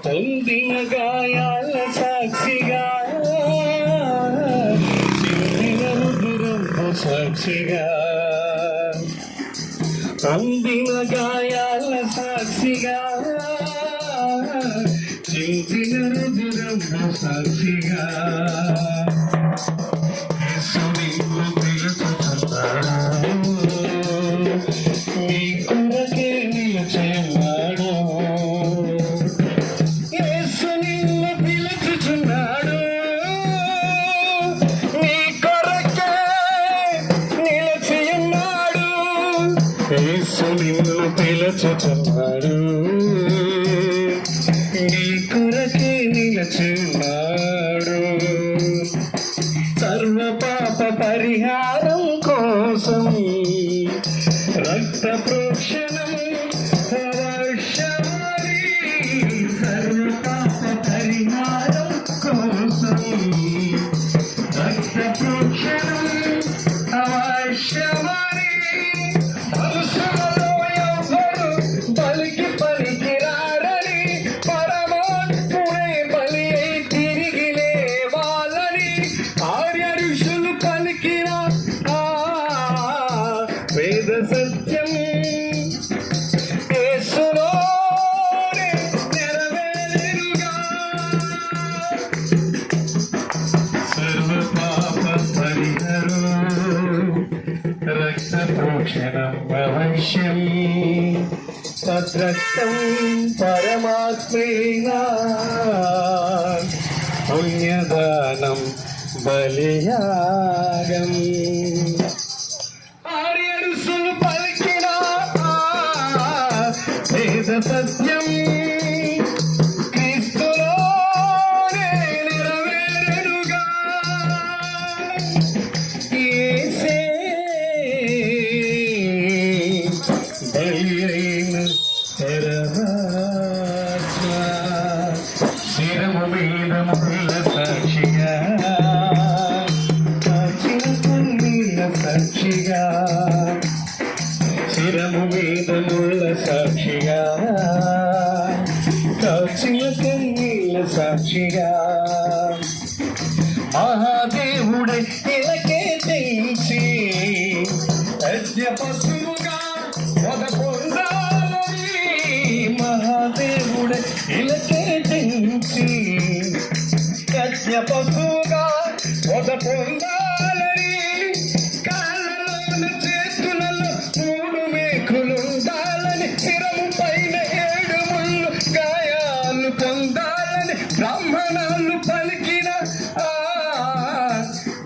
పొందిన గాయాల సాక్షిగా చిందిన రుధిరంబు సాక్షిగా పొందిన గాయాల సాక్షిగా చిందిన రుధిరంబు సాక్షిగా నీ కొరకే నిలిచేవాడు యేసు నిన్ను పిలుచుచున్నాడు నీ కొరకే నిలిచియున్నాడు యేసు నిన్ను పిలుచుచున్నాడు నీ కొరకే నిలిచియున్నాడు సర్వ పాప పరిహారం కోసం రక్త ప్రోక్షణం అవశ్యమని సర్వ పాప పరిహారం కోసం రక్త ప్రోక్షణం అవశ్యమని మనుషులలో ఎవ్వరు బలికి పలికిరారని పరమాత్ముడే బలి అయి తిరిగి లేవాలని ఆర్య ఋషులు పలికిన వేద సత్యం యేసులోనే నెరవేరుగా సర్వ పాప పరిహరం రక్త ప్రోక్షణం అవశ్యం తద్రక్తం పరమాత్మేనా పుణ్యదానం బలియాగం సత్యం క్రీస్తులోనే నెరవేరుగా యేసే బలి అయిన పరమాత్మ శిరము మీద ముళ్ళ సాక్షిగా చిన్న సాక్షిగా శిరము మీద ముళ్ళ సాక్షిగా కాచిన కన్నీళ్ళ సాక్షిగా మహాదేవుడే ఇలకే తెంచి యజ్ఞ పశువుగా వద పొందాలని మహాదేవుడే ఇలకే తెంచి యజ్ఞ పశువుగా వద పొందాలని కాళ్ళలోని చేతులలో మూడు మేకులుండాలని శిరము పైన 7 ముళ్ళు గాయాలు పొందాలని బ్రాహ్మణాలు పలికిన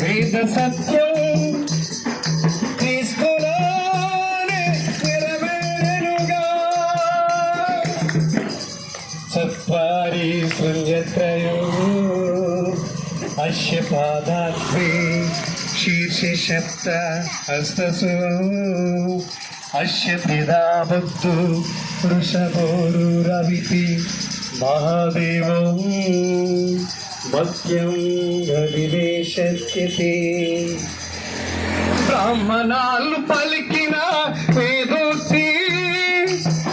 వేద సత్యం క్రీస్తులోనే నెరవేరుగా చత్వారి శృంగత్రయో అస్య పాదాగ్రే శీర్షే సప్త హస్తసు అస్య త్రిదా బుద్ధు వృషభోరురవితి మహాదేవం భక్త్యం గవివేశస్యతే బ్రాహ్మణాలు పలికిన వేదోక్తి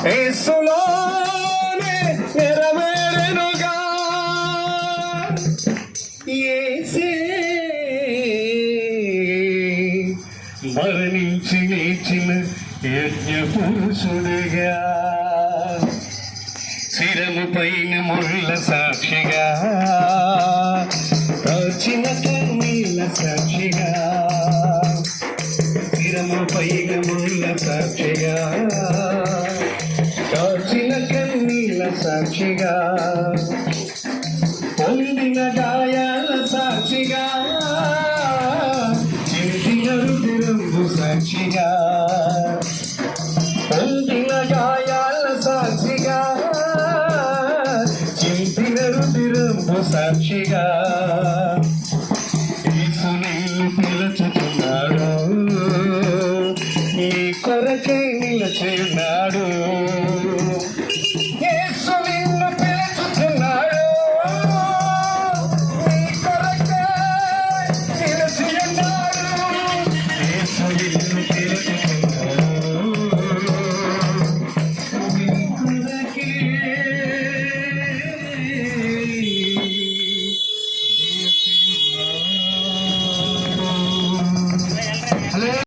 యేసులోనే నెరవేరుగా యేసే మరణించి లేచిన యజ్ఞ పురుషుడిగా శిరము పైన ముళ్ళ సాక్షిగా కాచిన కన్నీళ్ళ సాక్షిగా శిరము పైన ముళ్ళ సాక్షిగా కాచిన కన్నీళ్ళ సాక్షిగా పొందిన గాయాల సాక్షిగా చిందిన రుధిరంబు సాక్షిగా పొందిన గాయాల సాక్షిగా చిందిన రుధిరంబు సాక్షిగా